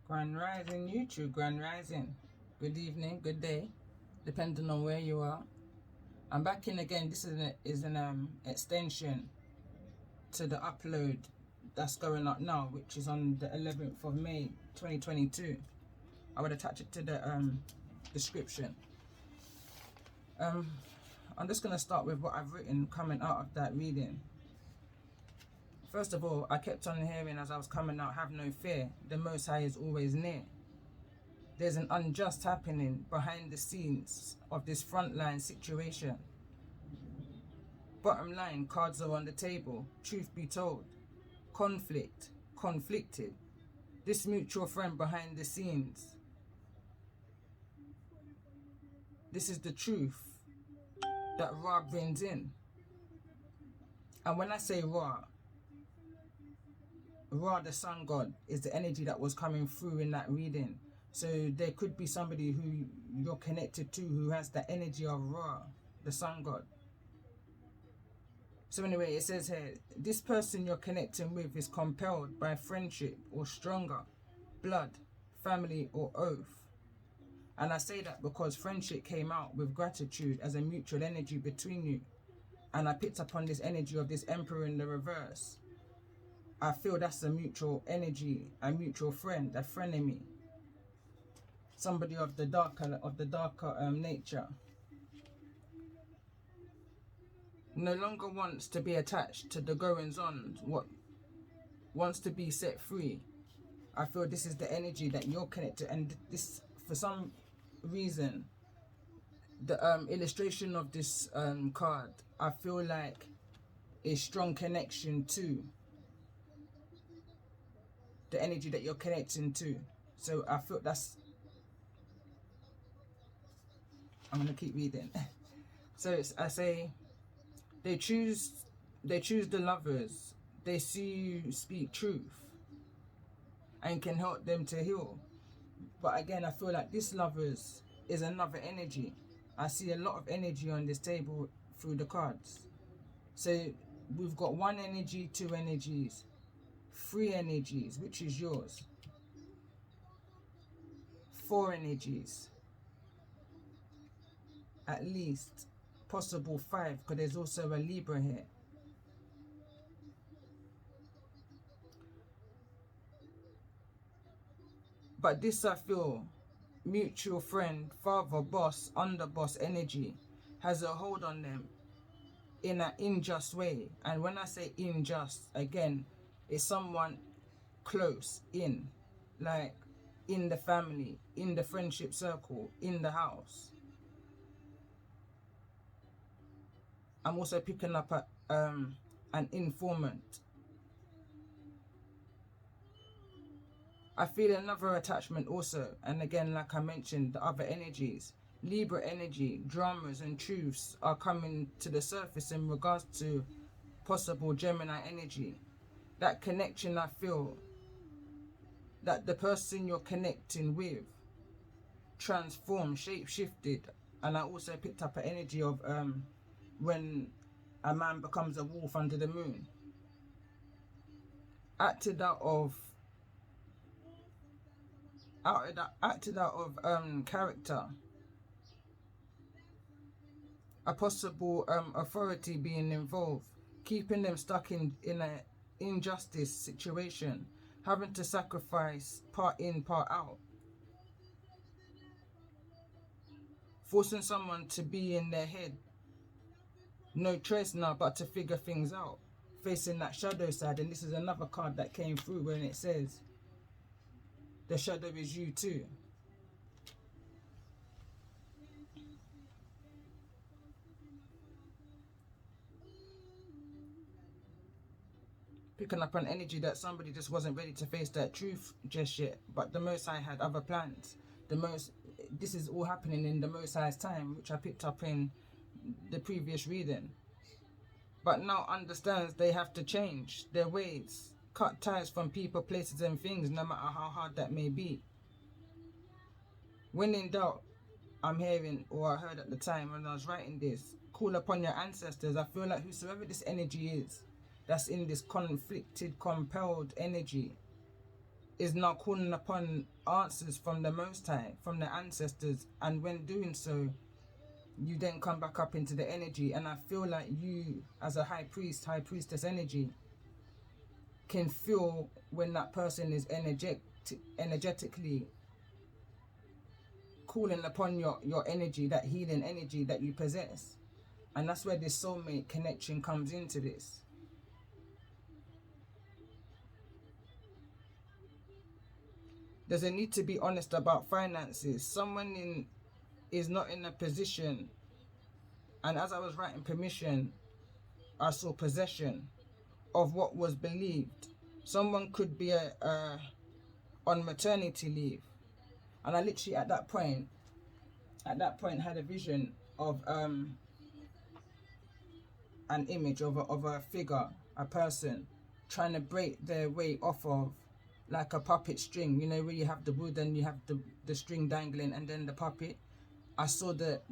Grand Rising YouTube, Grand Rising. Good evening, good day, depending on where you are. I'm back in again. This is an extension to the upload that's going up now, which is on the 11th of May 2022. I would attach it to the description. I'm just gonna start with what I've written coming out of that reading. First of all, I kept on hearing as I was coming out, have no fear, the Most High is always near. There's an unjust happening behind the scenes of this frontline situation. Bottom line, cards are on the table, truth be told. Conflict, conflicted. This mutual friend behind the scenes. This is the truth that Ra brings in. And when I say Ra the sun god is the energy that was coming through in that reading. So there could be somebody who you're connected to who has the energy of Ra, the sun god. So anyway, it says here, this person you're connecting with is compelled by friendship or stronger, blood, family or oath. And I say that because friendship came out with gratitude as a mutual energy between you. And I picked up on this energy of this emperor in the reverse. I feel that's a mutual energy, a mutual friend, a frenemy. Somebody of the darker nature. No longer wants to be attached to the goings on, what wants to be set free. I feel this is the energy that you're connected, and this, for some reason, the illustration of this card, I feel like a strong connection to the energy that you're connecting to. So I feel that's, I'm gonna keep reading. So it's, I say, they choose the lovers. They see you speak truth and can help them to heal. But again, I feel like this lovers is another energy. I see a lot of energy on this table through the cards. So we've got one energy, two energies, three energies, which is yours. Four energies. At least. Possible five, because there's also a Libra here. But this, I feel, mutual friend, father, boss, underboss energy has a hold on them in an unjust way. And when I say unjust, again, it's someone close in, like in the family, in the friendship circle, in the house. I'm also picking up an informant. I feel another attachment also, and again, like I mentioned, the other energies. Libra energy, dramas and truths are coming to the surface in regards to possible Gemini energy. That connection, I feel that the person you're connecting with transformed, shape-shifted. And I also picked up an energy of when a man becomes a wolf under the moon. Acted out of character. A possible authority being involved, keeping them stuck in an injustice situation, having to sacrifice part in, part out. Forcing someone to be in their head. No choice now but to figure things out. Facing that shadow side, and this is another card that came through when it says, the shadow is you too. Picking up an energy that somebody just wasn't ready to face that truth just yet, but the Most High had other plans. This is all happening in the Most High's time, which I picked up in the previous reading. But now understands they have to change their ways, cut ties from people, places and things, no matter how hard that may be. When in doubt, I'm hearing, or I heard at the time when I was writing this, call upon your ancestors. I feel like whosoever this energy is, that's in this conflicted, compelled energy, is now calling upon answers from the Most High, from the ancestors, and when doing so, you then come back up into the energy. And I feel like you, as a high priest, high priestess energy, can feel when that person is energetically calling upon your energy, that healing energy that you possess. And that's where this soulmate connection comes into this. There's a need to be honest about finances. Someone is not in a position, and as I was writing permission, I saw possession of what was believed. Someone could be on maternity leave, and I literally at that point had a vision of an image of a figure, a person trying to break their way off of like a puppet string, you know, where you have the wood and you have the string dangling and then the puppet. I saw it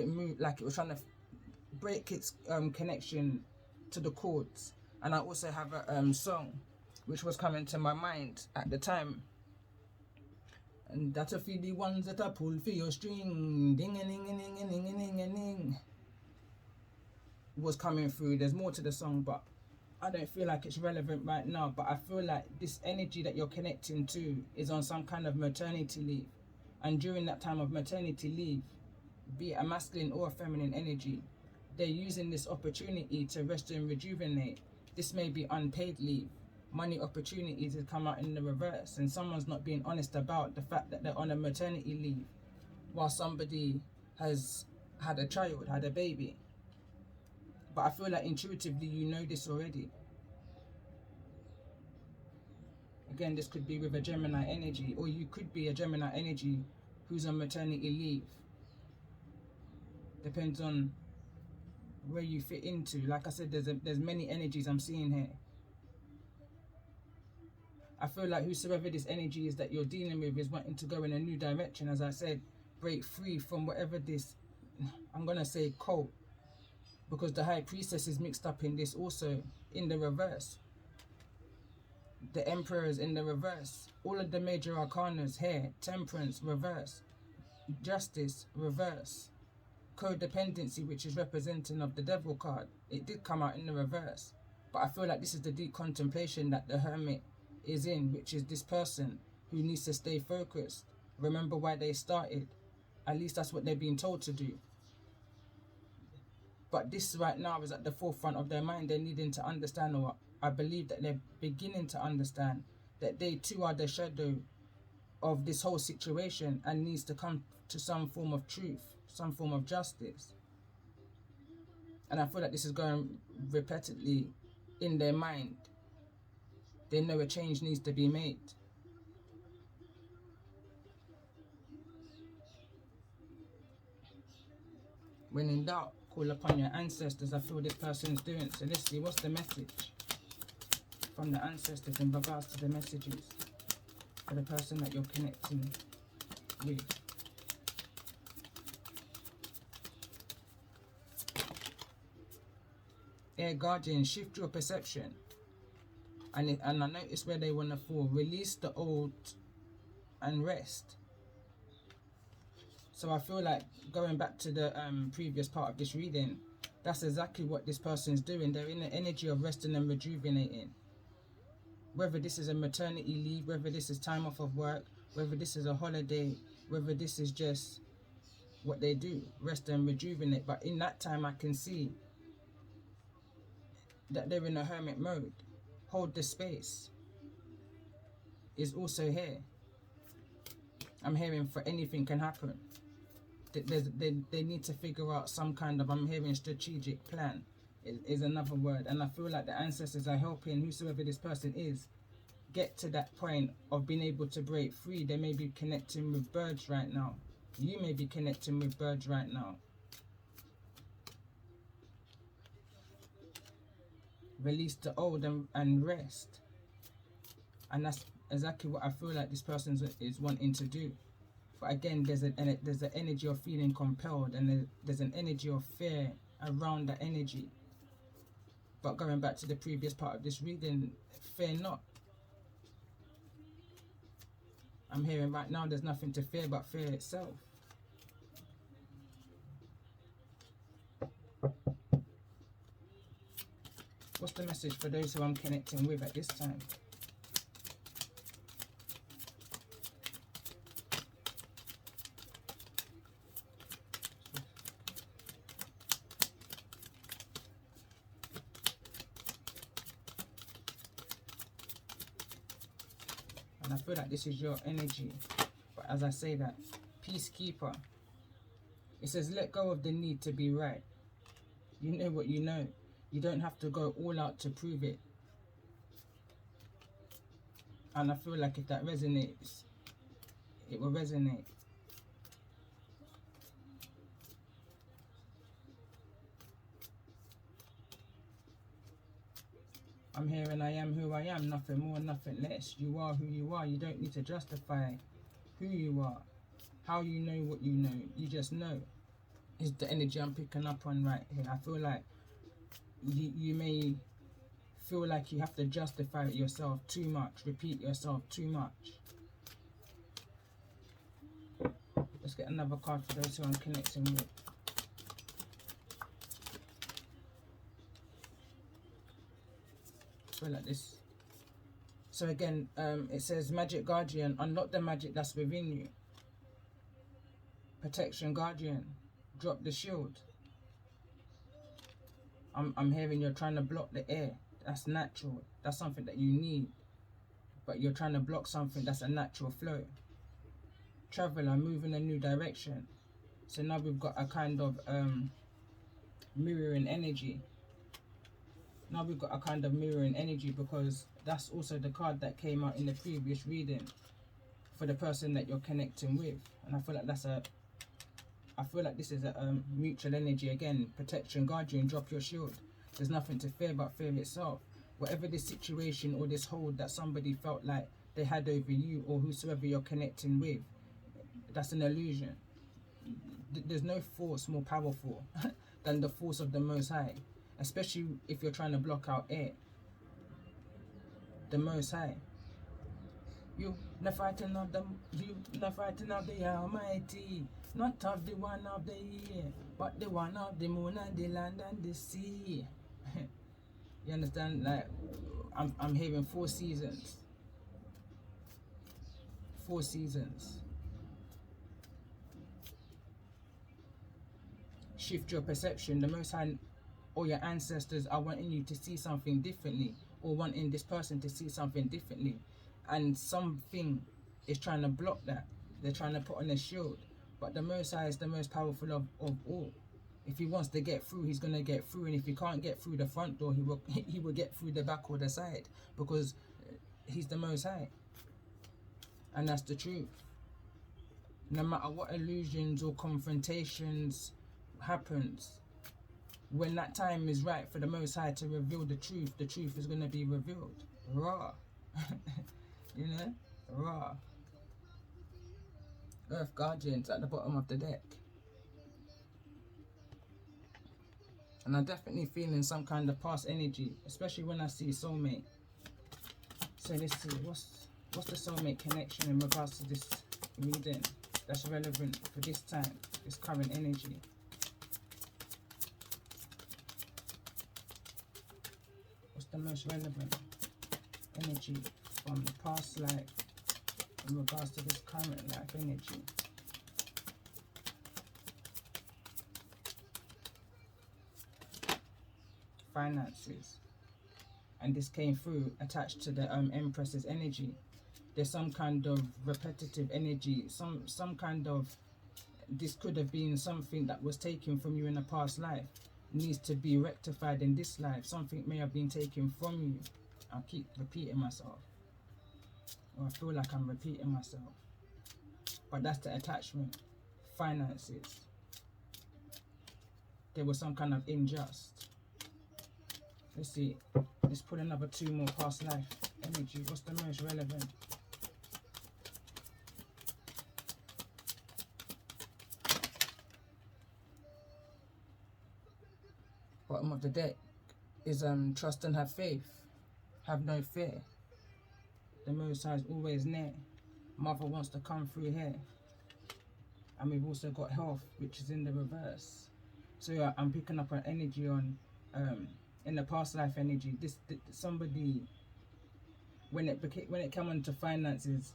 move like it was trying to break its connection to the chords. And I also have a song which was coming to my mind at the time, and that a feel the ones that I pull for your string, ding a ding a ding a ding a ding a ding, was coming through. There's more to the song, but I don't feel like it's relevant right now. But I feel like this energy that you're connecting to is on some kind of maternity leave, and during that time of maternity leave, be it a masculine or a feminine energy, they're using this opportunity to rest and rejuvenate. This may be unpaid leave, money opportunities have come out in the reverse, and someone's not being honest about the fact that they're on a maternity leave while somebody has had a child, had a baby. But I feel like intuitively you know this already. Again, this could be with a Gemini energy, or you could be a Gemini energy who's on maternity leave. Depends on where you fit into. Like I said, there's many energies I'm seeing here. I feel like whosoever this energy is that you're dealing with is wanting to go in a new direction. As I said, break free from whatever this, I'm going to say cult, because the high priestess is mixed up in this also, in the reverse. The emperor is in the reverse. All of the major arcanas here, temperance, reverse. Justice, reverse. Codependency, which is representing of the devil card, it did come out in the reverse. But I feel like this is the deep contemplation that the hermit is in, which is this person who needs to stay focused, remember why they started. At least that's what they're being told to do. But this right now is at the forefront of their mind. They're needing to understand, or I believe that they're beginning to understand, that they too are the shadow of this whole situation and needs to come to some form of truth, some form of justice. And I feel like this is going repeatedly in their mind. They know a change needs to be made. When in doubt, call upon your ancestors. I feel this person's doing. So let's see, what's the message from the ancestors in regards to the messages for the person that you're connecting with. Air Guardian, shift your perception. And I notice where they want to fall. Release the old and rest. So I feel like going back to the previous part of this reading, that's exactly what this person's doing. They're in the energy of resting and rejuvenating. Whether this is a maternity leave, whether this is time off of work, whether this is a holiday, whether this is just what they do, rest and rejuvenate. But in that time I can see that they're in a hermit mode. Hold the space is also here. I'm hearing for anything can happen. They need to figure out some kind of, I'm hearing strategic plan is another word. And I feel like the ancestors are helping whosoever this person is get to that point of being able to break free. They may be connecting with birds right now. You may be connecting with birds right now. Release the old and rest. And that's exactly what I feel like this person is wanting to do. But again, there's an energy of feeling compelled, and there's an energy of fear around that energy. But going back to the previous part of this reading, fear not. I'm hearing right now there's nothing to fear but fear itself. What's the message for those who I'm connecting with at this time? And I feel like this is your energy. But as I say that, peacekeeper. It says let go of the need to be right. You know what you know. You don't have to go all out to prove it. And I feel like if that resonates, it will resonate. I'm hearing I am who I am, nothing more, nothing less. You are who you are. You don't need to justify who you are. How you know what you know. You just know. Is the energy I'm picking up on right here. I feel like you may feel like you have to justify it yourself too much, repeat yourself too much. Let's get another card for those who I'm connecting with. I feel like this. So again, it says Magic Guardian, unlock the magic that's within you. Protection Guardian, drop the shield. I'm hearing you're trying to block the air. That's natural. That's something that you need. But you're trying to block something that's a natural flow. Traveler, move in a new direction. So now we've got a kind of mirroring energy. Now we've got a kind of mirroring energy because that's also the card that came out in the previous reading for the person that you're connecting with. And I feel like I feel like this is a mutual energy again. Protection, guardian, drop your shield. There's nothing to fear but fear itself. Whatever this situation or this hold that somebody felt like they had over you or whosoever you're connecting with, that's an illusion. There's no force more powerful than the force of the Most High, especially if you're trying to block out air. The Most High. You the fighting of the Almighty, not of the one of the year, but the one of the moon and the land and the sea. You understand? Like I'm hearing 4 seasons. 4 seasons. Shift your perception. The Most High or your ancestors are wanting you to see something differently, or wanting this person to see something differently, and something is trying to block that. They're trying to put on a shield, but the Most High is the most powerful of all. If he wants to get through, he's going to get through, and if he can't get through the front door, he will get through the back or the side, because he's the Most High. And that's the truth. No matter what illusions or confrontations happens, when that time is right for the Most High to reveal the truth is going to be revealed. Raw. You know? Raw. Earth Guardians at the bottom of the deck. And I'm definitely feeling some kind of past energy, especially when I see soulmate. So let's see, what's the soulmate connection in regards to this reading that's relevant for this time, this current energy? What's the most relevant energy from the past life in regards to this current life energy? Finances. And this came through attached to the Empress's energy. There's some kind of repetitive energy, some kind of, this could have been something that was taken from you in a past life, needs to be rectified in this life. Something may have been taken from you. I'll keep repeating myself, or I feel like I'm repeating myself, but that's the attachment. Finances. There was some kind of unjust. Let's see, let's put another 2 more past life energy. What's the most relevant? Bottom of the deck is trust and have faith. Have no fear. The Most High is always near. Mother wants to come through here. And we've also got health, which is in the reverse. So yeah, I'm picking up an energy on in the past life energy. This somebody, when it came on to finances,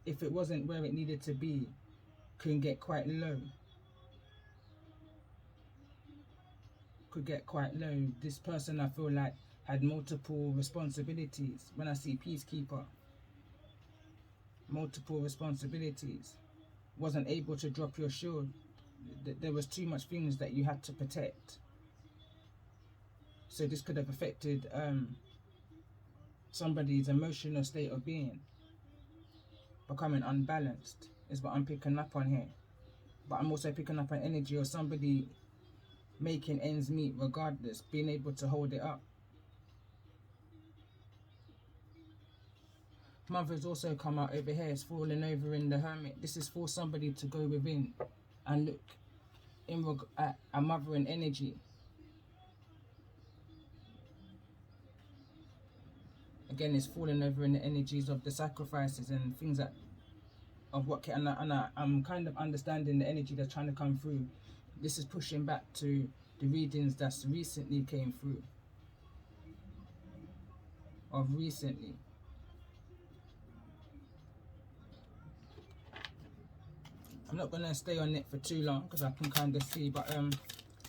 if it wasn't where it needed to be, can get quite low. Could get quite low. This person, I feel like, had multiple responsibilities. When I see peacekeeper, multiple responsibilities, wasn't able to drop your shield. There was too much things that you had to protect. So this could have affected somebody's emotional state of being, becoming unbalanced, is what I'm picking up on here. But I'm also picking up an energy of somebody making ends meet regardless, being able to hold it up. Mother's also come out over here. It's falling over in the Hermit. This is for somebody to go within and look at a mothering energy. Again, it's falling over in the energies of the sacrifices and things that of what can, I'm kind of understanding the energy that's trying to come through. This is pushing back to the readings that's recently came through. Of recently. I'm not gonna stay on it for too long because I can kind of see, but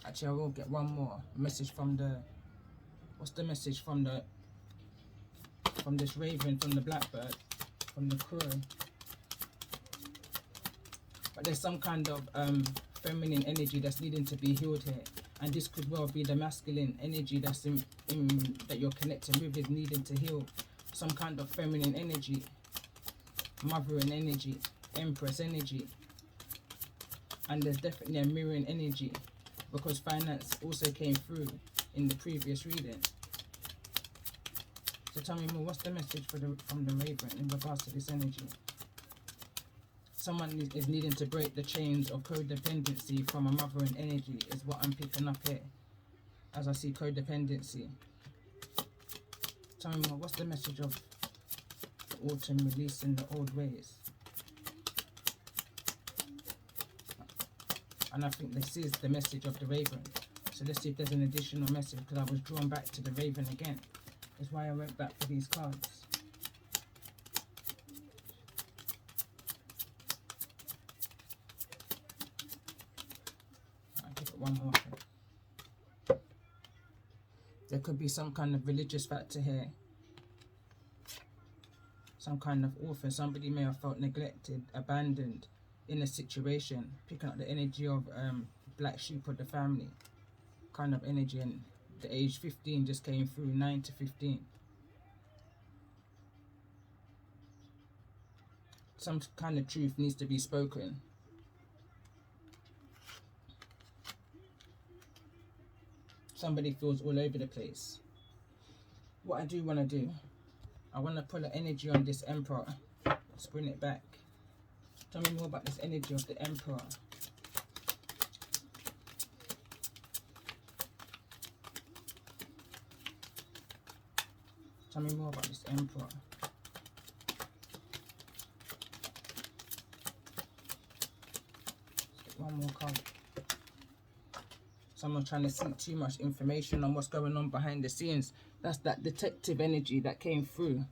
actually I will get one more message from the, what's the message from this raven, from the blackbird, from the crow. But there's some kind of feminine energy that's needing to be healed here, and this could well be the masculine energy that's that you're connecting with is needing to heal. Some kind of feminine energy, mothering energy, empress energy, and there's definitely a mirroring energy because finance also came through in the previous reading. So tell me more, what's the message from the raven in regards to this energy? Someone is needing to break the chains of codependency from a mothering energy is what I'm picking up here as I see codependency. Tell me more, what's the message of the autumn releasing the old ways? And I think this is the message of the raven. So let's see if there's an additional message, because I was drawn back to the raven again. That's why I went back for these cards. I'll give it one more thing. There could be some kind of religious factor here. Some kind of orphan. Somebody may have felt neglected, abandoned in a situation. Picking up the energy of black sheep of the family kind of energy, and the age 15 just came through, 9 to 15. Some kind of truth needs to be spoken. Somebody feels all over the place. What I do want to do, I want to pull an energy on this emperor. Let's bring it back. Tell me more about this energy of the emperor. Tell me more about this emperor. Let's get one more card. Someone's trying to seek too much information on what's going on behind the scenes. That's that detective energy that came through.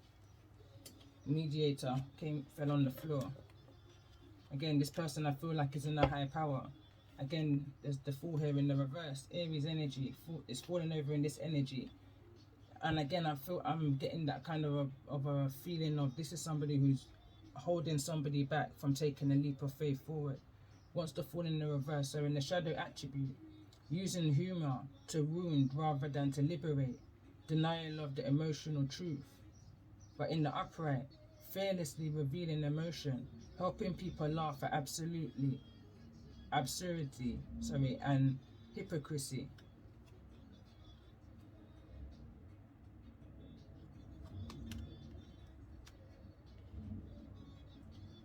Mediator fell on the floor. Again, this person I feel like is in a high power. Again, there's the Fool here in the reverse. Aries energy is falling over in this energy. And again, I'm getting that kind of a feeling of this is somebody who's holding somebody back from taking a leap of faith forward. Wants to fall in the reverse. So in the shadow attribute, using humor to wound rather than to liberate. Denial of the emotional truth. But in the upright, fearlessly revealing emotion, helping people laugh at absurdity, and hypocrisy.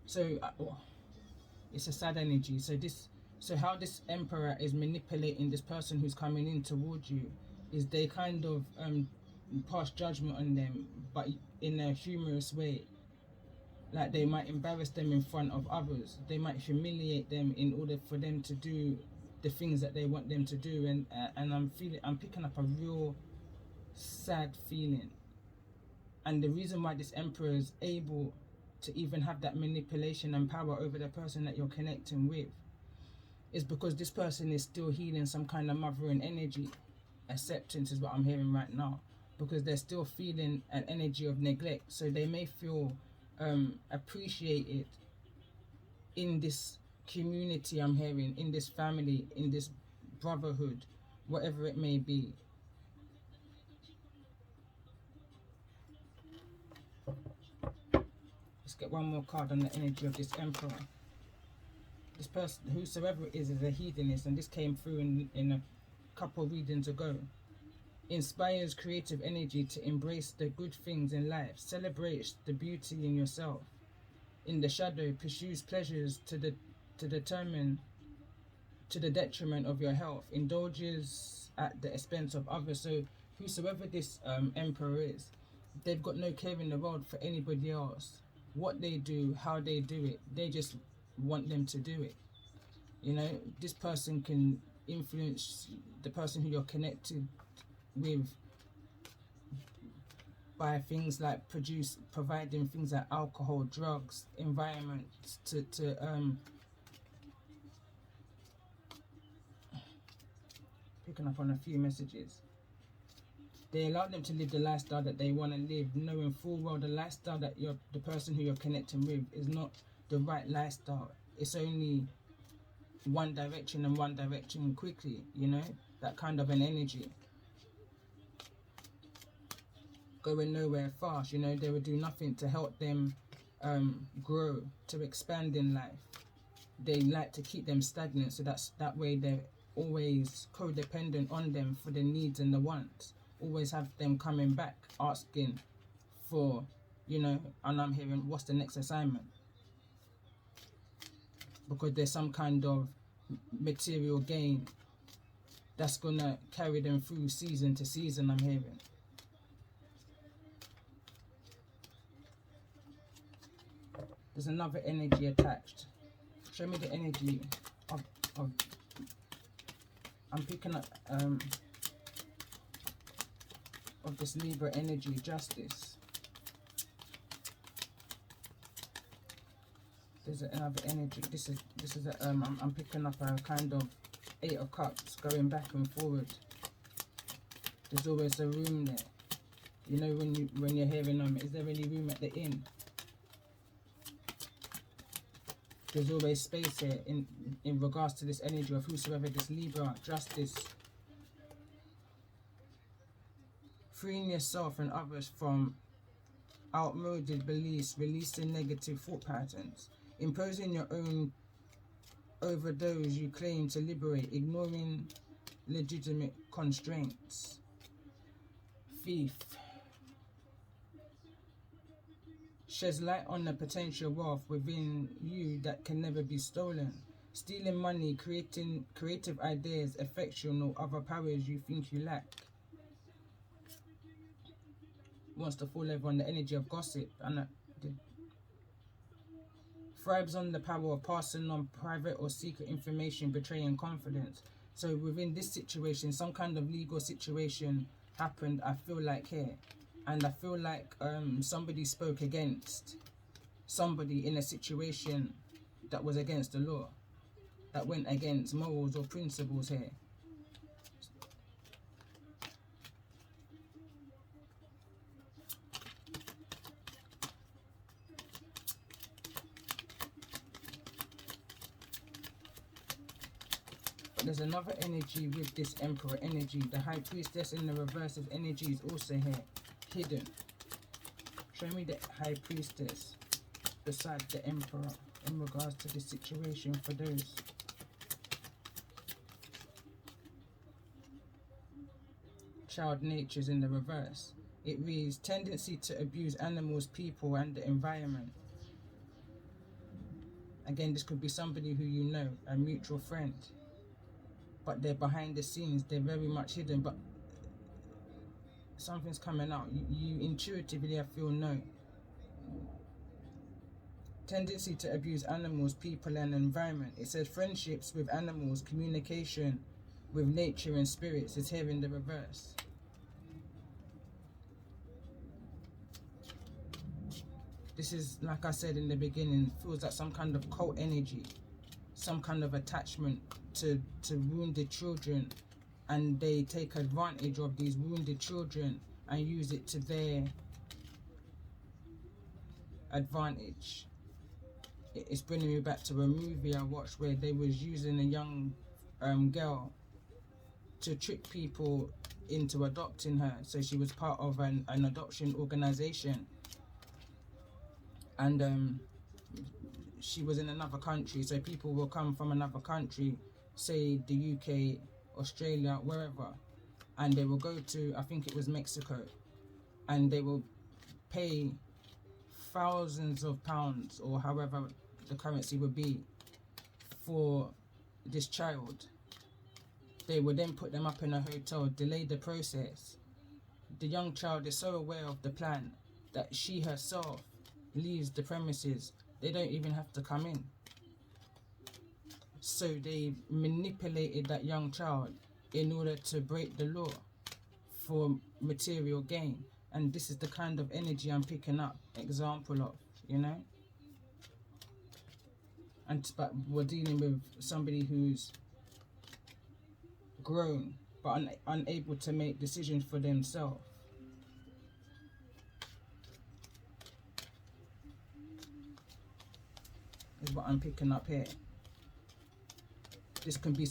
So it's a sad energy. So how this emperor is manipulating this person who's coming in towards you is they kind of pass judgment on them, but in a humorous way. Like they might embarrass them in front of others. They might humiliate them in order for them to do the things that they want them to do. And I'm picking up a real sad feeling. And the reason why this emperor is able to even have that manipulation and power over the person that you're connecting with is because this person is still healing some kind of mothering energy. Acceptance is what I'm hearing right now, because they're still feeling an energy of neglect. So they may feel appreciated in this community, I'm hearing, in this family, in this brotherhood, whatever it may be. Let's get one more card on the energy of this emperor. This person, whosoever it is a hedonist, and this came through in a couple readings ago. Inspires creative energy to embrace the good things in life, celebrates the beauty in yourself. In the shadow, pursues pleasures to the detriment of your health, indulges at the expense of others. So whosoever this emperor is, they've got no care in the world for anybody else, what they do, how they do it. They just want them to do it. You know, this person can influence the person who you're connected with by things like providing things like alcohol, drugs, environment to picking up on a few messages. They allow them to live the lifestyle that they want to live, knowing full well the lifestyle that the person who you're connecting with is not the right lifestyle. It's only one direction and one direction quickly, you know, that kind of an energy. Going nowhere fast, you know, they would do nothing to help them grow, to expand in life. They like to keep them stagnant, so that way they're always codependent on them for the needs and the wants. Always have them coming back, asking for, you know, and I'm hearing, what's the next assignment? Because there's some kind of material gain that's gonna carry them through season to season, I'm hearing. There's another energy attached. Show me the energy of I'm picking up of this Libra energy, justice. There's another energy. This is I'm picking up a kind of 8 of Cups going back and forward. There's always a room there. You know, when you're hearing them, is there any room at the inn? There's always space here in regards to this energy of whosoever this Libra, justice. Freeing yourself and others from outmoded beliefs, releasing negative thought patterns, imposing your own over those you claim to liberate, ignoring legitimate constraints. Thief. Sheds light on the potential wealth within you that can never be stolen. Stealing money, creating creative ideas, affection or other powers you think you lack. Wants to fall over on the energy of gossip and thrives on the power of passing on private or secret information, betraying confidence. So within this situation, some kind of legal situation happened, I feel like here. And I feel like somebody spoke against somebody in a situation that was against the law, that went against morals or principles here. But there's another energy with this Emperor energy. The High Priestess in the reverse of energy is also here. Hidden. Show me the High Priestess beside the Emperor in regards to the situation for those. Child natures in the reverse. It reads, tendency to abuse animals, people and the environment. Again, this could be somebody who you know, a mutual friend. But they're behind the scenes, they're very much hidden, but something's coming out. You intuitively, I feel, no. tendency to abuse animals, people and environment. It says friendships with animals, communication with nature and spirits is here in the reverse. This is, like I said in the beginning, feels like some kind of cult energy, some kind of attachment to wounded children, and they take advantage of these wounded children and use it to their advantage. It's bringing me back to a movie I watched where they was using a young girl to trick people into adopting her. So she was part of an adoption organization, and she was in another country, so people will come from another country, say the UK, Australia, wherever, and they will go to, I think it was Mexico, and they will pay thousands of pounds or however the currency would be for this child. They would then put them up in a hotel, delay the process. The young child is so aware of the plan that she herself leaves the premises. They don't even have to come in. So they manipulated that young child in order to break the law for material gain. And this is the kind of energy I'm picking up example of, you know. But we're dealing with somebody who's grown but unable to make decisions for themselves. Is what I'm picking up here. This can be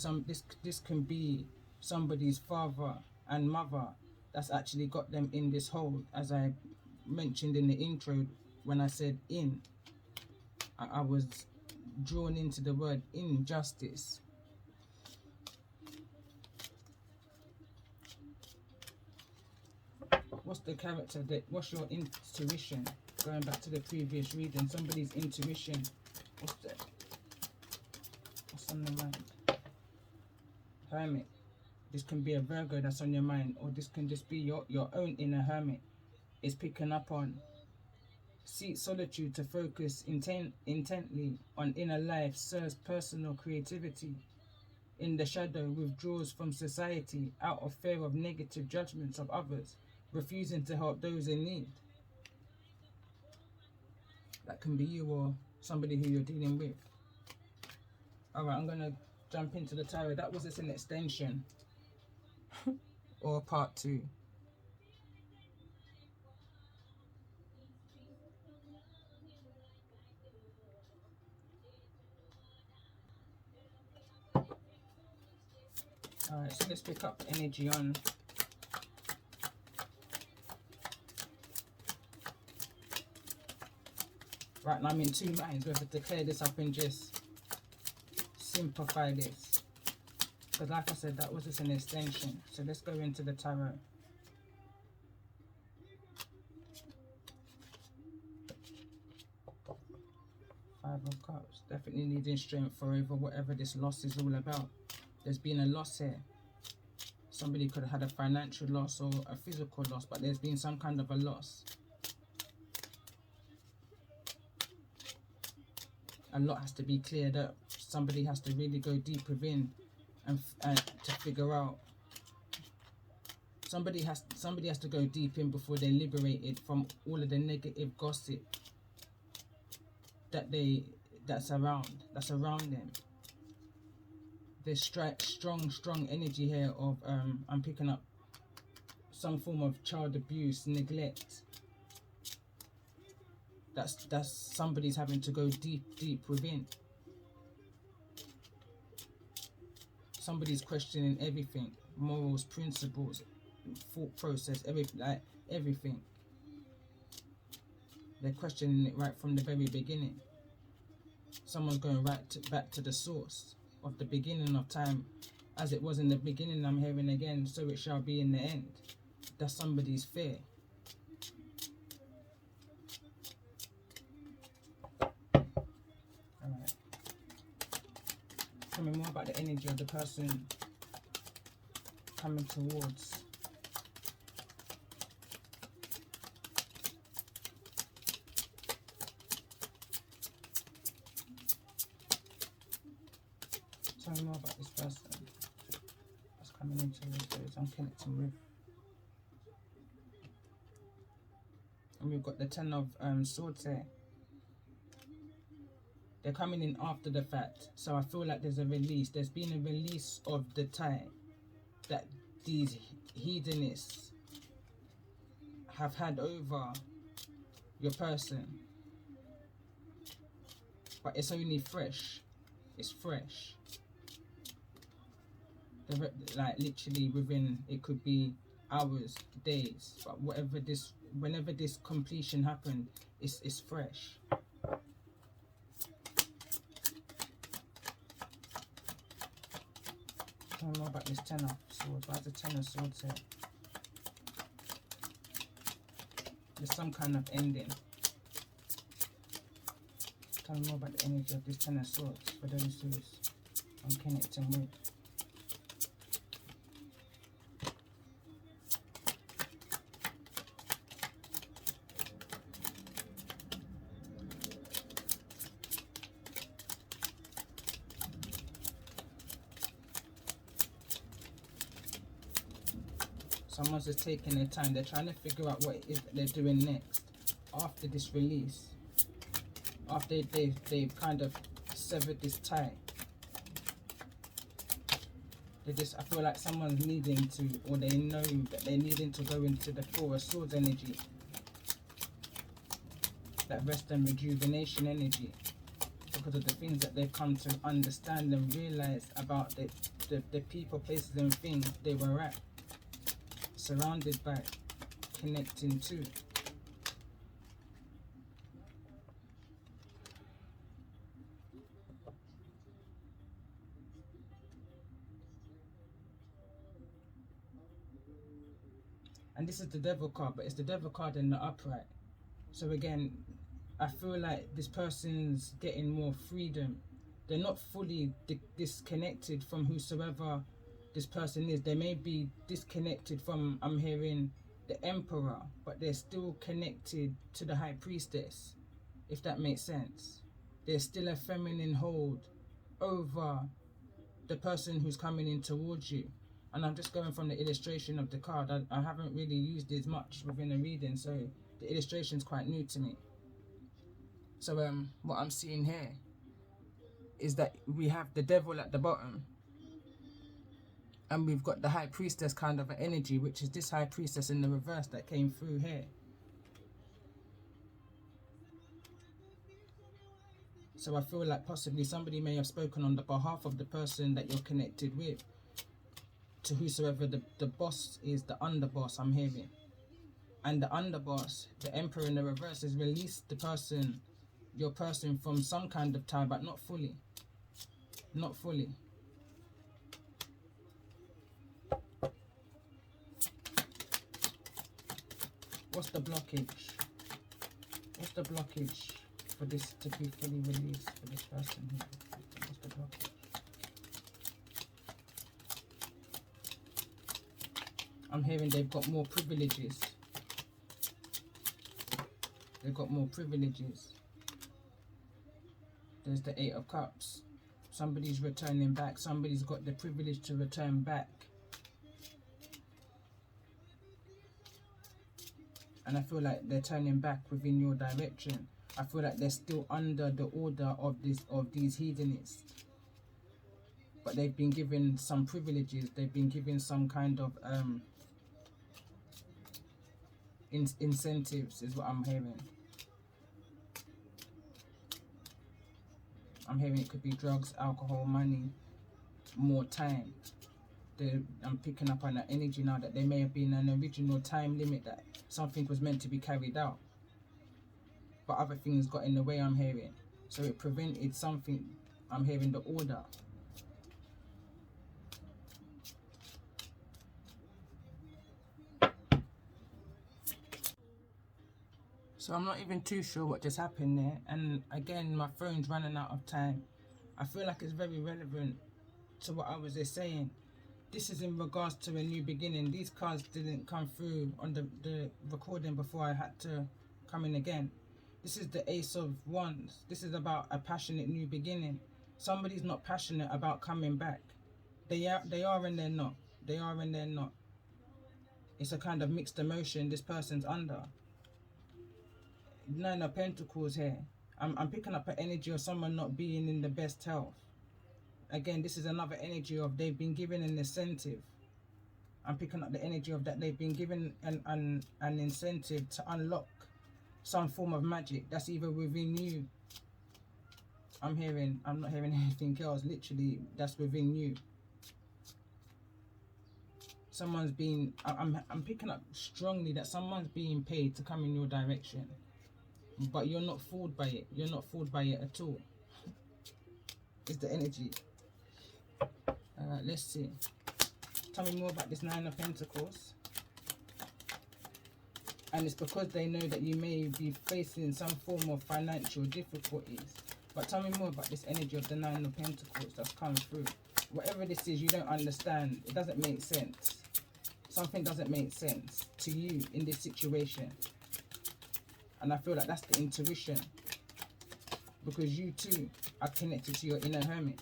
this can be somebody's father and mother that's actually got them in this hole, as I mentioned in the intro when I said I was drawn into the word injustice. What's the character what's your intuition? Going back to the previous reading, somebody's intuition. What's on the mind? Hermit. This can be a Virgo that's on your mind, or this can just be your own inner hermit. It's picking up on seek solitude to focus intently on inner life, serves personal creativity. In the shadow, withdraws from society out of fear of negative judgments of others, refusing to help those in need. That can be you or somebody who you're dealing with. Alright, I'm going to jump into the tarot. That was just an extension or part 2. Alright, so let's pick up energy on right now. I'm in two minds whether to clear this up and just simplify this, because like I said, that was just an extension. So let's go into the tarot. Five of Cups, definitely needing strength for over whatever this loss is all about. There's been a loss here. Somebody could have had a financial loss or a physical loss, but there's been some kind of a loss. A lot has to be cleared up. Somebody has to really go deep within and to figure out. Somebody has to go deep in before they're liberated from all of the negative gossip that's around them. There's strong energy here of I'm picking up some form of child abuse, neglect. That's somebody's having to go deep within. Somebody's questioning everything, morals, principles, thought process, everything. They're questioning it right from the very beginning. Someone's going back to the source of the beginning of time. As it was in the beginning, I'm hearing again, so it shall be in the end. That's somebody's fear. Alright. Tell me more about the energy of the person coming towards. Tell me more about this person that's coming into this I'm connecting with. And we've got the Ten of Swords here. They're coming in after the fact. So I feel like there's a release. There's been a release of the tie that these hedonists have had over your person. But it's only fresh. It's fresh. They're like literally within, it could be hours, days, but whenever this completion happened, it's fresh. Tell me more about this Ten of Swords. Why is the Ten of Swords here? There's some kind of ending. Tell me more about the energy of this Ten of Swords for those who I'm connecting with. Someone's just taking their time. They're trying to figure out what it is that they're doing next after this release. After they've kind of severed this tie. I feel like someone's needing to, or they know that they're needing to go into the Four of Swords energy. That rest and rejuvenation energy. Because of the things that they've come to understand and realize about the people, places and things they were at. Surrounded by, connecting to. And this is the Devil card, but it's the Devil card in the upright. So again, I feel like this person's getting more freedom. They're not fully disconnected from whosoever this person is. They may be disconnected from, I'm hearing, the Emperor, but they're still connected to the High Priestess, if that makes sense. There's still a feminine hold over the person who's coming in towards you. And I'm just going from the illustration of the card. I haven't really used it much within the reading, so the illustration's quite new to me. So what I'm seeing here is that we have the Devil at the bottom, and we've got the High Priestess kind of an energy, which is this High Priestess in the reverse that came through here. So I feel like possibly somebody may have spoken on the behalf of the person that you're connected with to whosoever the boss is, the underboss, I'm hearing. And the underboss, the Emperor in the reverse, has released the person, your person, from some kind of tie, but not fully. Not fully. What's the blockage? What's the blockage for this to be fully released for this person here? What's the blockage? I'm hearing they've got more privileges. They've got more privileges. There's the Eight of Cups. Somebody's returning back. Somebody's got the privilege to return back. And I feel like they're turning back within your direction. I feel like they're still under the order of these hedonists. But they've been given some privileges. They've been given some kind of incentives, is what I'm hearing. I'm hearing it could be drugs, alcohol, money, more time. I'm picking up on that energy now that there may have been an original time limit that something was meant to be carried out, but other things got in the way, I'm hearing. So it prevented something, I'm hearing, the order. So I'm not even too sure what just happened there. And again, my phone's running out of time. I feel like it's very relevant to what I was just saying. This is in regards to a new beginning. These cards didn't come through on the recording before I had to come in again. This is the Ace of Wands. This is about a passionate new beginning. Somebody's not passionate about coming back. They are and they're not. They are and they're not. It's a kind of mixed emotion this person's under. Nine of Pentacles here. I'm picking up an energy of someone not being in the best health. Again, this is another energy of they've been given an incentive. I'm picking up the energy of that they've been given an incentive to unlock some form of magic that's either within you. I'm not hearing anything else. Literally, that's within you. Someone's being, I'm picking up strongly that someone's being paid to come in your direction. But you're not fooled by it. You're not fooled by it at all. It's the energy. Let's see. Tell me more about this Nine of Pentacles. And it's because they know that you may be facing some form of financial difficulties. But tell me more about this energy of the Nine of Pentacles that's come through. Whatever this is, you don't understand. It doesn't make sense. Something doesn't make sense to you in this situation. And I feel like that's the intuition. Because you too are connected to your inner hermit.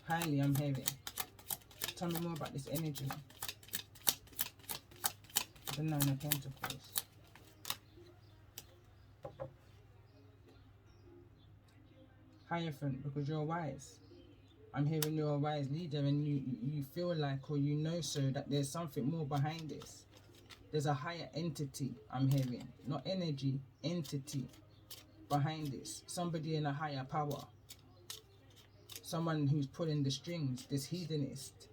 Highly, I'm hearing. Tell me more about this energy. The Nine of Pentacles. Hierophant, because you're wise. I'm hearing you're a wise leader and you feel like, or you know so, that there's something more behind this. There's a higher entity, I'm hearing. Not energy, entity behind this. Somebody in a higher power. Someone who's pulling the strings, this hedonist.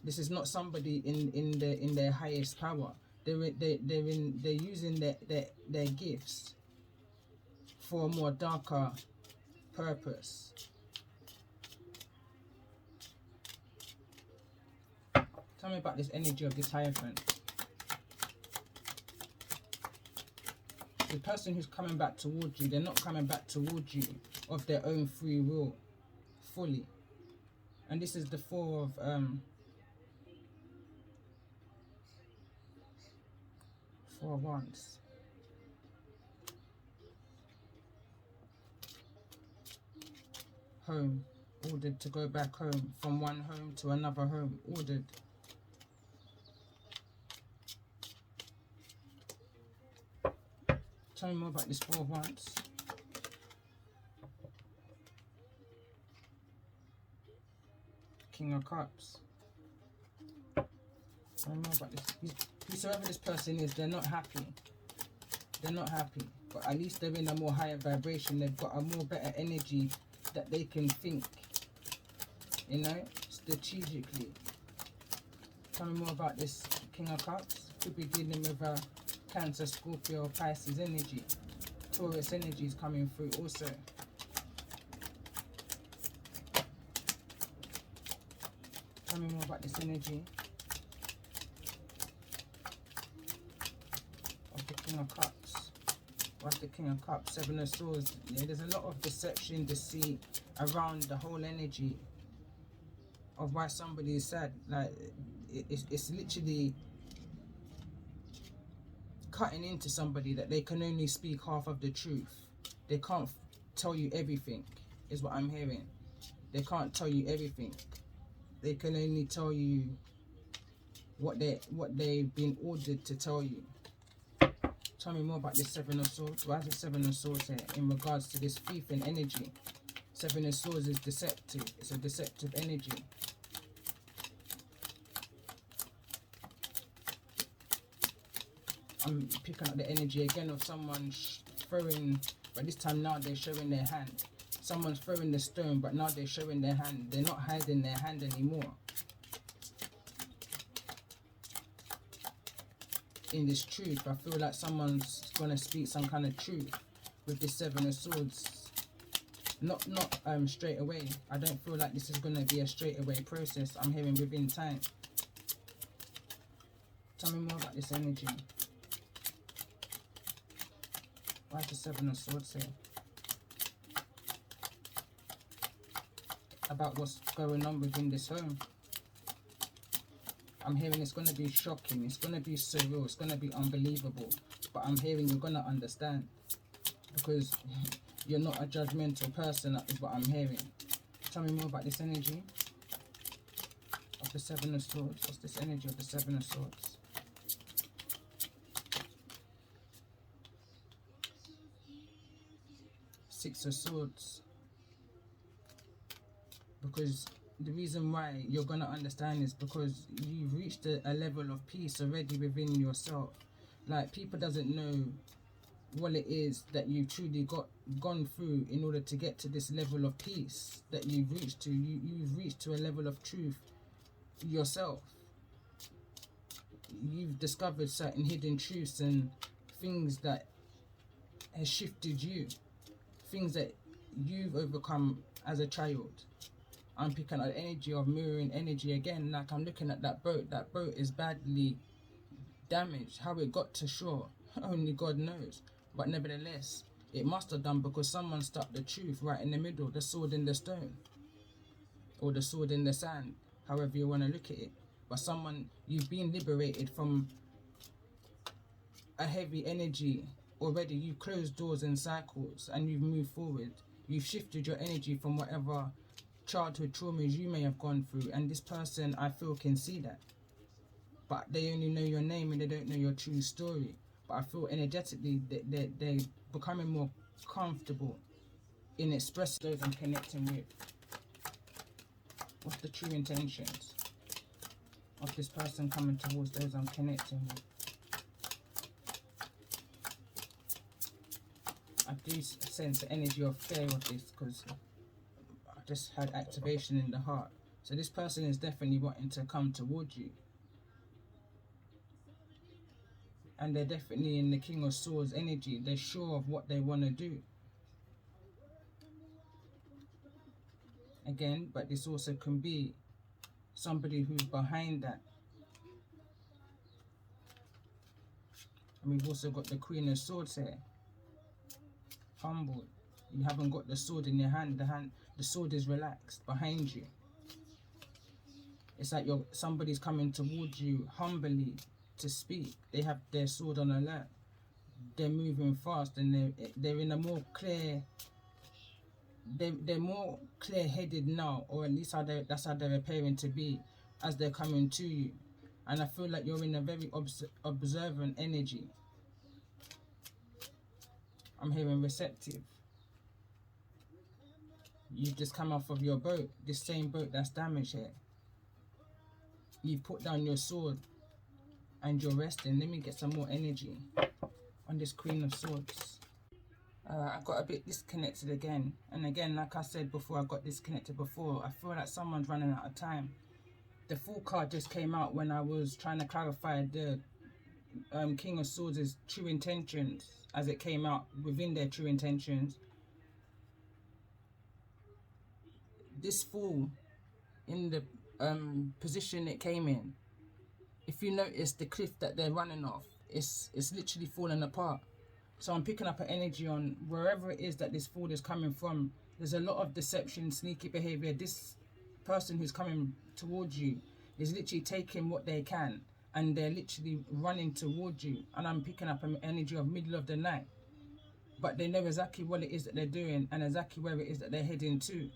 This is not somebody in their highest power. They're using their gifts for a more darker purpose. Tell me about this energy of this Hierophant. The person who's coming back towards you, they're not coming back towards you of their own free will, fully. And this is the Four of Wands. Home. Ordered to go back home. From one home to another home. Ordered. Tell me more about this Four of Wands. King of Cups. Tell me more about this. Whosoever this person is, they're not happy. They're not happy. But at least they're in a more higher vibration. They've got a more better energy that they can think. You know? Strategically. Tell me more about this King of Cups. Could be dealing with a Cancer, Scorpio, Pisces energy. Taurus energy is coming through also. Tell me more about this energy of the King of Cups. What's the King of Cups? Seven of Swords. Yeah, there's a lot of deception, deceit around the whole energy of why somebody is sad. Like, it's literally cutting into somebody that they can only speak half of the truth. They can't tell you everything, is what I'm hearing. They can't tell you everything. They can only tell you what they've been ordered to tell you. Tell me more about this Seven of Swords. Why is it Seven of Swords here in regards to this thief and energy? Seven of Swords is deceptive. It's a deceptive energy. I'm picking up the energy again of someone throwing, but this time now they're showing their hand. Someone's throwing the stone, but now they're showing their hand. They're not hiding their hand anymore. In this truth, I feel like someone's going to speak some kind of truth with this Seven of Swords. Not straight away. I don't feel like this is going to be a straight away process. I'm hearing within time. Tell me more about this energy. Why is the Seven of Swords here? About what's going on within this home. I'm hearing it's going to be shocking. It's going to be surreal. It's going to be unbelievable. But I'm hearing you're going to understand. Because you're not a judgmental person, that is what I'm hearing. Tell me more about this energy of the Seven of Swords. What's this energy of the Seven of Swords? Six of Swords. Because the reason why you're going to understand is because you've reached a level of peace already within yourself. Like, people doesn't know what it is that you've truly gone through in order to get to this level of peace that you've reached to. You've reached to a level of truth yourself. You've discovered certain hidden truths and things that has shifted you. Things that you've overcome as a child. I'm picking up the energy of mirroring energy again. Like, I'm looking at that boat. That boat is badly damaged. How it got to shore, only God knows. But nevertheless, it must have done because someone stuck the truth right in the middle. The sword in the stone. Or the sword in the sand. However you want to look at it. But someone, you've been liberated from a heavy energy already. You've closed doors and cycles and you've moved forward. You've shifted your energy from whatever childhood traumas you may have gone through, and this person, I feel, can see that, but they only know your name and they don't know your true story. But I feel energetically that they're becoming more comfortable in expressing those I'm connecting with. What's the true intentions of this person coming towards those I'm connecting with? I do sense the energy of fear of this because just had activation in the heart. So this person is definitely wanting to come towards you. And they're definitely in the King of Swords energy. They're sure of what they want to do. Again, but this also can be somebody who's behind that. And we've also got the Queen of Swords here. Humbled. You haven't got the sword in your hand. The sword is relaxed behind you. It's like somebody's coming towards you humbly to speak. They have their sword on alert. They're moving fast and they're in a more clear. They're more clear-headed now, or at least that's how they're appearing to be as they're coming to you. And I feel like you're in a very observant energy. I'm hearing receptive. You've just come off of your boat, this same boat that's damaged here. You've put down your sword and you're resting. Let me get some more energy on this Queen of Swords. I got a bit disconnected again. And again, like I said before, I got disconnected before. I feel like someone's running out of time. The Fool card just came out when I was trying to clarify the King of Swords' true intentions as it came out within their true intentions. This Fool, in the position it came in, if you notice the cliff that they're running off, it's literally falling apart. So I'm picking up an energy on wherever it is that this Fool is coming from. There's a lot of deception, sneaky behavior. This person who's coming towards you is literally taking what they can and they're literally running towards you. And I'm picking up an energy of middle of the night. But they know exactly what it is that they're doing and exactly where it is that they're heading to.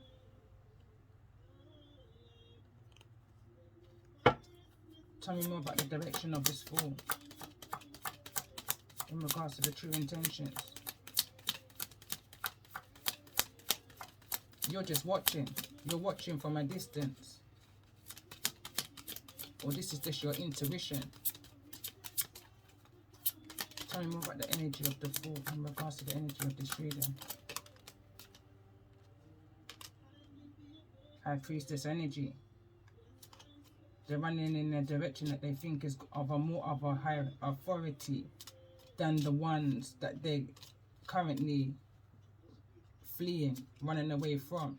Tell me more about the direction of this Fool in regards to the true intentions. You're just watching. You're watching from a distance. Or this is just your intuition. Tell me more about the energy of the Fool in regards to the energy of this reading. High Priestess energy. They're running in a direction that they think is of a higher authority than the ones that they're currently fleeing, running away from.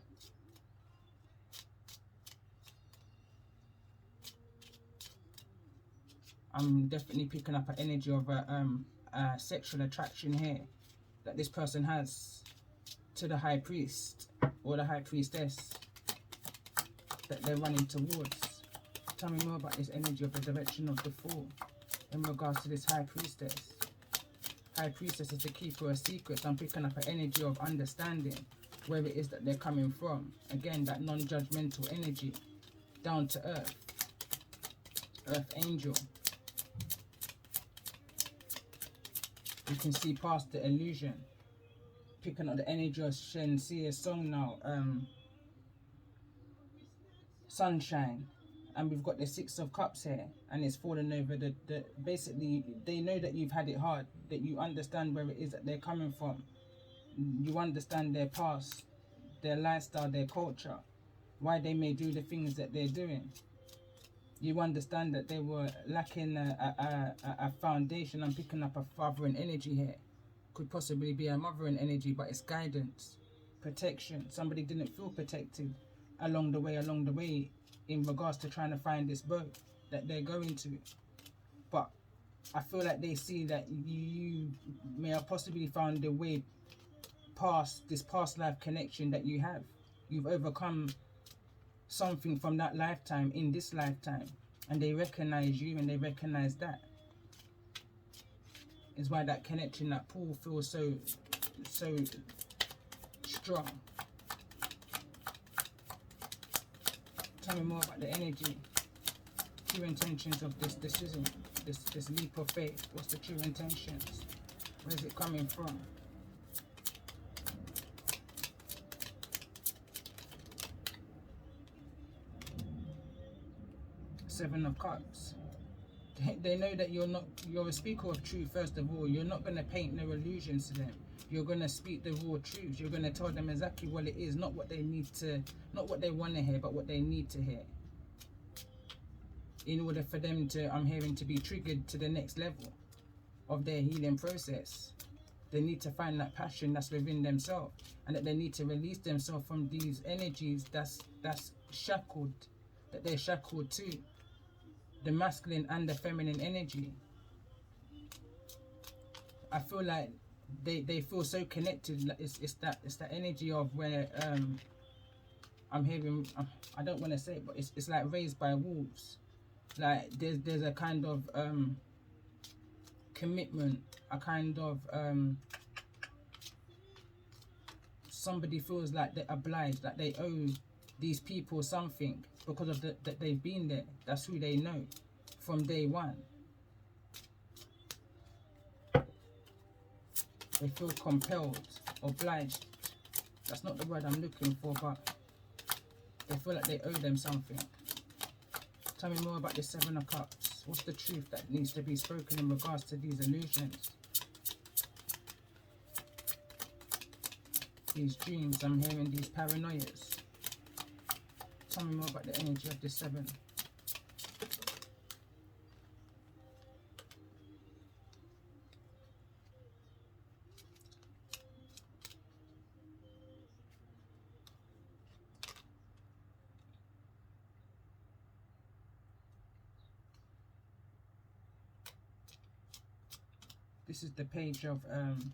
I'm definitely picking up an energy of a sexual attraction here that this person has to the High Priest or the High Priestess that they're running towards. Tell me more about this energy of the direction of the Fool in regards to this High Priestess. High Priestess is the keeper of secrets. I'm picking up an energy of understanding where it is that they're coming from. Again, that non-judgmental energy. Down to earth. Earth angel. You can see past the illusion. Picking up the energy of Shensea's song now. Sunshine. And we've got the Six of Cups here, and it's fallen over the basically they know that you've had it hard, that you understand where it is that they're coming from, you understand their past, their lifestyle, their culture, why they may do the things that they're doing. You understand that they were lacking a foundation. I'm picking up a fathering energy here. Could possibly be a mothering energy, but it's guidance, protection. Somebody didn't feel protected along the way in regards to trying to find this boat that they're going to. But I feel like they see that you may have possibly found a way past this past life connection that you have. You've overcome something from that lifetime in this lifetime, and they recognize you and they recognize that. Is why that connection, that pull feels so strong. Tell me more about the energy, true intentions of this decision, this leap of faith. What's the true intentions? Where's it coming from? Seven of Cups. They know that you're a speaker of truth. First of all, you're not going to paint no illusions to them. You're going to speak the raw truth. You're going to tell them exactly what it is, not what they need to, not what they want to hear, but what they need to hear. In order for them to, I'm hearing, to be triggered to the next level of their healing process. They need to find that passion that's within themselves, and that they need to release themselves from these energies that's shackled, that they're shackled to. The masculine and the feminine energy. I feel like they feel so connected. It's that energy of where I'm hearing, I don't want to say it, but it's like raised by wolves. Like there's a kind of commitment, a kind of somebody feels like they're obliged, like they owe these people something because of that they've been there. That's who they know from day one. They feel compelled, obliged. That's not the word I'm looking for, but they feel like they owe them something. Tell me more about the Seven of Cups. What's the truth that needs to be spoken in regards to these illusions? These dreams, I'm hearing these paranoias. Tell me more about the energy of the Seven. This is the page of, I'm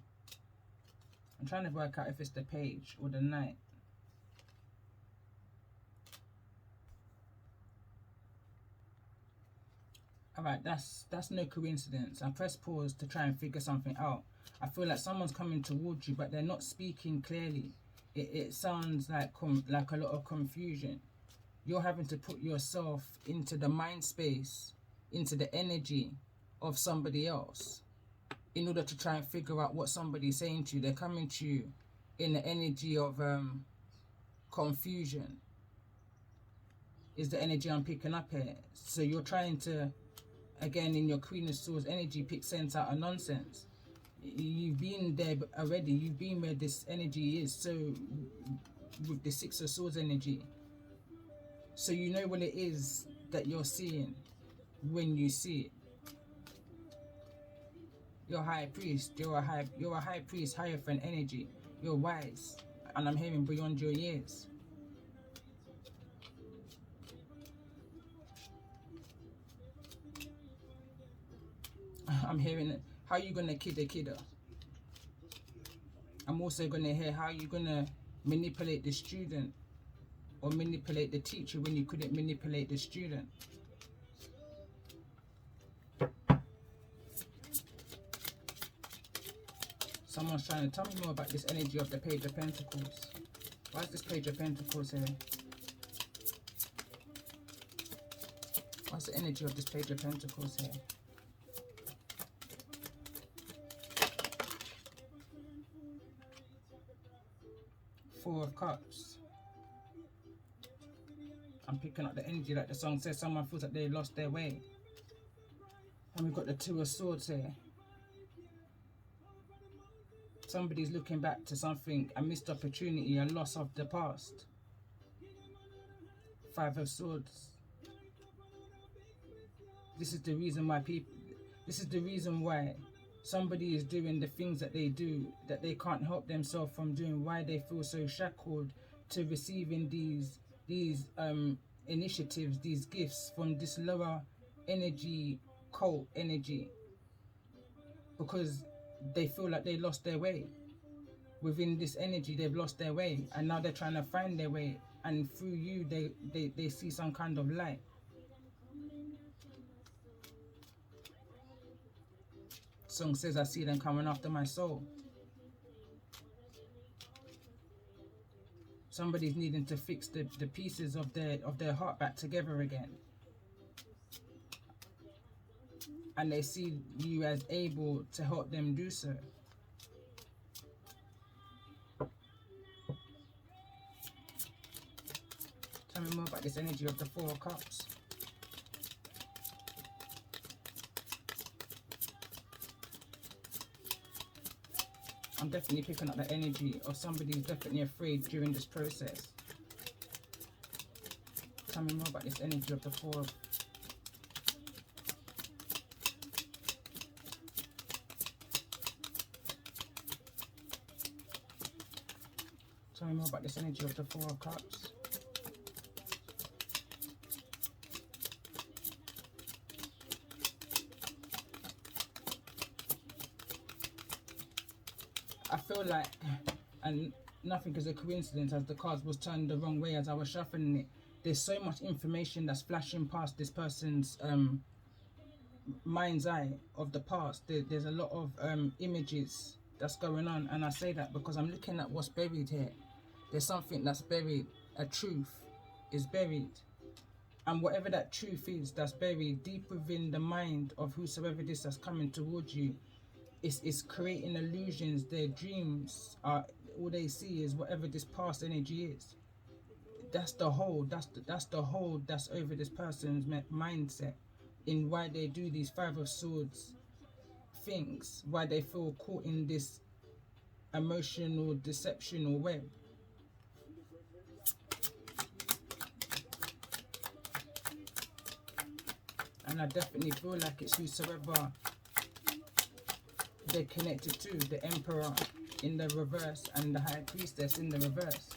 trying to work out if it's the page or the Knight. Alright, that's no coincidence. I press pause to try and figure something out. I feel like someone's coming towards you, but they're not speaking clearly. It sounds like a lot of confusion. You're having to put yourself into the mind space, into the energy of somebody else, in order to try and figure out what somebody's saying to you. They're coming to you in the energy of confusion. Is the energy I'm picking up here. So you're trying to, again, in your Queen of Swords energy, pick sense out of nonsense. You've been there already. You've been where this energy is. So with the Six of Swords energy, so you know what it is that you're seeing when you see it. You're a high priest. You're a high priest, Hierophant energy. You're wise, and I'm hearing beyond your years. I'm hearing how you gonna kid a kidder. I'm also gonna hear how you gonna manipulate the student or manipulate the teacher when you couldn't manipulate the student. Someone's trying to tell me more about this energy of the Page of Pentacles. Why is this Page of Pentacles here? What's the energy of this Page of Pentacles here? Four of Cups. I'm picking up the energy like the song says. Someone feels like they lost their way. And we've got the Two of Swords here. Somebody's looking back to something, a missed opportunity, a loss of the past. Five of Swords. This is the reason why somebody is doing the things that they do, that they can't help themselves from doing, why they feel so shackled to receiving these initiatives, these gifts from this lower energy, cult energy, because they feel like they lost their way. Within this energy, they've lost their way, and now they're trying to find their way, and through you, they see some kind of light. Song says, I see them coming after my soul. Somebody's needing to fix the pieces of their heart back together again. And they see you as able to help them do so. Tell me more about this energy of the Four of Cups. I'm definitely picking up the energy of somebody who's definitely afraid during this process. Tell me more about this energy of the Four of... Tell me more about this energy of the Four of Cups. I feel like, and nothing is a coincidence, as the cards was turned the wrong way as I was shuffling it, there's so much information that's flashing past this person's mind's eye of the past. There's a lot of images that's going on, and I say that because I'm looking at what's buried here. There's something that's buried, a truth is buried, and whatever that truth is that's buried deep within the mind of whosoever this that's coming towards you, is creating illusions. Their dreams are, all they see is whatever this past energy is. That's the hold, that's the hold that's over this person's mindset in why they do these Five of Swords things, why they feel caught in this emotional deception or web. And I definitely feel like it's whosoever they're connected to, the Emperor in the reverse and the High Priestess in the reverse.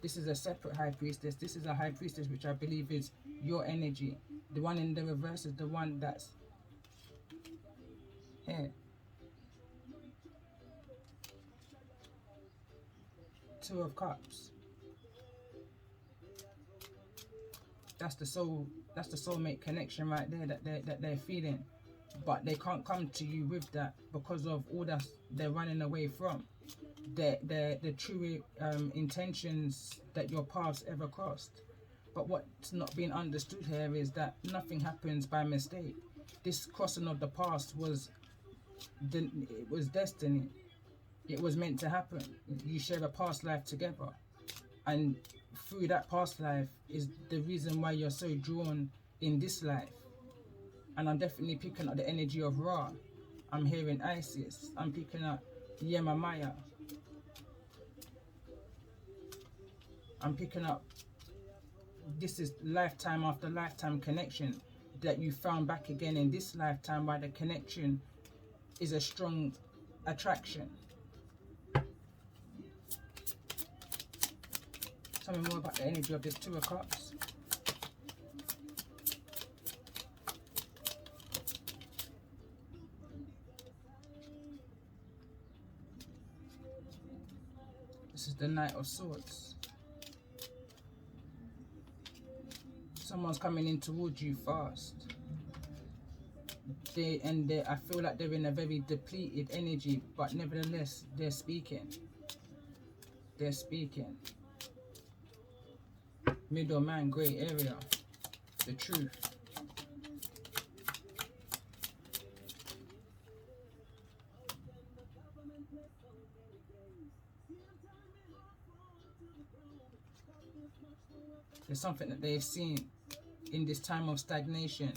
This is a separate High Priestess. This is a High Priestess which I believe is your energy. The one in the reverse is the one that's here. Two of Cups. That's the soulmate connection right there that they're feeling. But they can't come to you with that because of all that they're running away from. The true intentions that your paths ever crossed. But what's not being understood here is that nothing happens by mistake. This crossing of the paths was destiny. It was meant to happen. You share a past life together, and through that past life is the reason why you're so drawn in this life. And I'm definitely picking up the energy of Ra. I'm hearing Isis. I'm picking up Yemamaya. I'm picking up, this is lifetime after lifetime connection that you found back again in this lifetime, why the connection is a strong attraction. Tell me more about the energy of this Two of Cups. This is the Knight of Swords. Someone's coming in towards you fast. I feel like they're in a very depleted energy, but nevertheless they're speaking. They're speaking. Middleman, grey area. The truth. There's something that they've seen in this time of stagnation.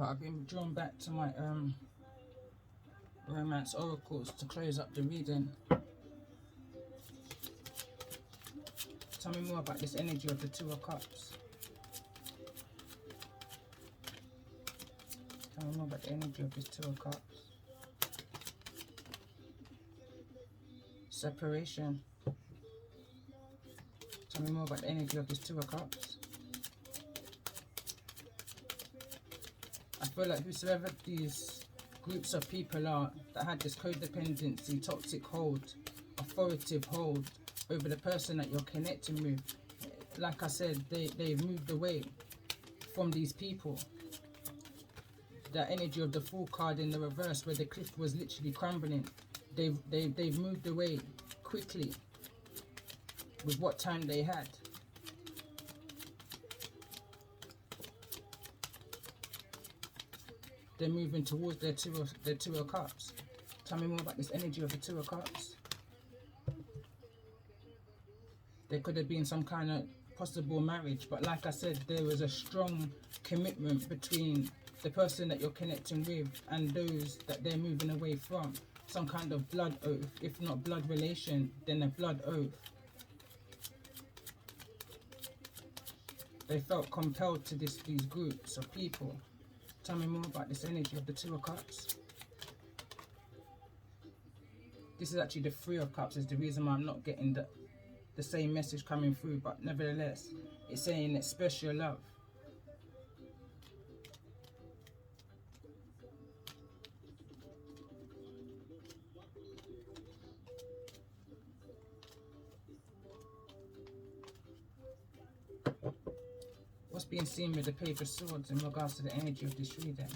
I've been drawn back to my romance oracles to close up the reading. Tell me more about this energy of the Two of Cups. Tell me more about the energy of this Two of Cups. Separation. Tell me more about the energy of this Two of Cups. I feel like whosoever these groups of people are that had this codependency, toxic hold, authoritative hold over the person that you're connecting with, like I said, they've moved away from these people. That energy of the Fool card in the reverse, where the cliff was literally crumbling, they've moved away quickly with what time they had. They're moving towards their two of Cups. Tell me more about this energy of the Two of Cups. There could have been some kind of possible marriage, but like I said, there was a strong commitment between the person that you're connecting with and those that they're moving away from. Some kind of blood oath, if not blood relation, then a blood oath. They felt compelled to these groups of people. Tell me more about this energy of the Two of Cups. This is actually the Three of Cups, is the reason why I'm not getting the same message coming through, but nevertheless, it's saying it's special love. What's being seen with the Page of Swords in regards to the energy of this reading?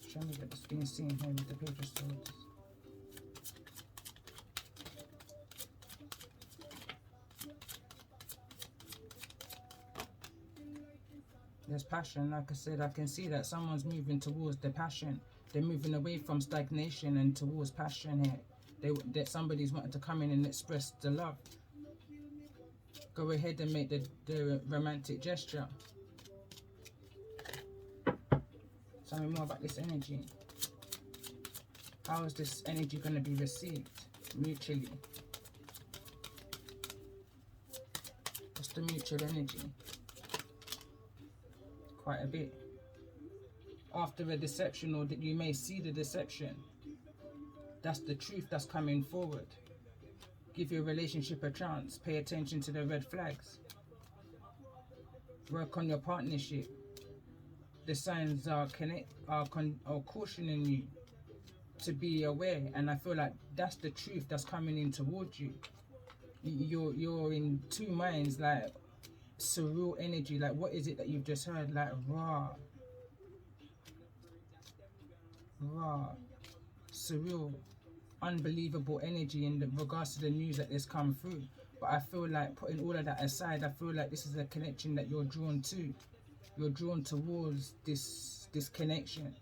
Show me what's being seen here with the Page of Swords. There's passion. Like I said, I can see that someone's moving towards the passion. They're moving away from stagnation and towards passion here. That somebody's wanting to come in and express the love. Go ahead and make the romantic gesture. Tell me more about this energy. How is this energy going to be received mutually? What's the mutual energy? Quite a bit. After a deception, or that you may see the deception, that's the truth that's coming forward. Give your relationship a chance. Pay attention to the red flags. Work on your partnership. The signs are cautioning you to be aware, and I feel like that's the truth that's coming in towards you. You're in two minds, like surreal energy. Like, what is it that you've just heard? Like raw, surreal, unbelievable energy in regards to the news that has come through. But I feel like, putting all of that aside, I feel like this is a connection that you're drawn to. You're drawn towards this connection.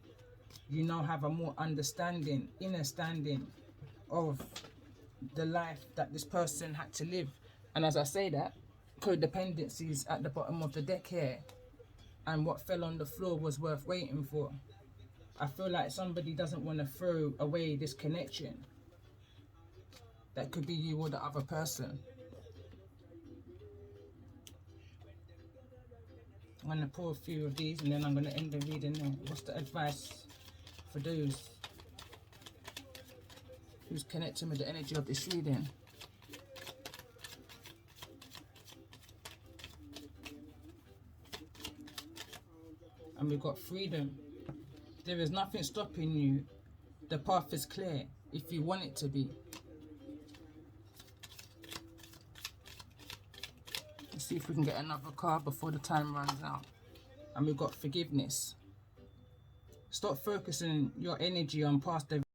You now have a more understanding, inner standing of the life that this person had to live. And as I say that, codependency is at the bottom of the deck here, and what fell on the floor was worth waiting for. I feel like somebody doesn't want to throw away this connection. That could be you or the other person. I'm going to pour a few of these and then I'm going to end the reading there. What's the advice for those who's connecting with the energy of this reading? And we've got freedom. There is nothing stopping you. The path is clear. if you want it to be. Let's see if we can get another card before the time runs out. And we've got forgiveness. Stop focusing your energy on past events.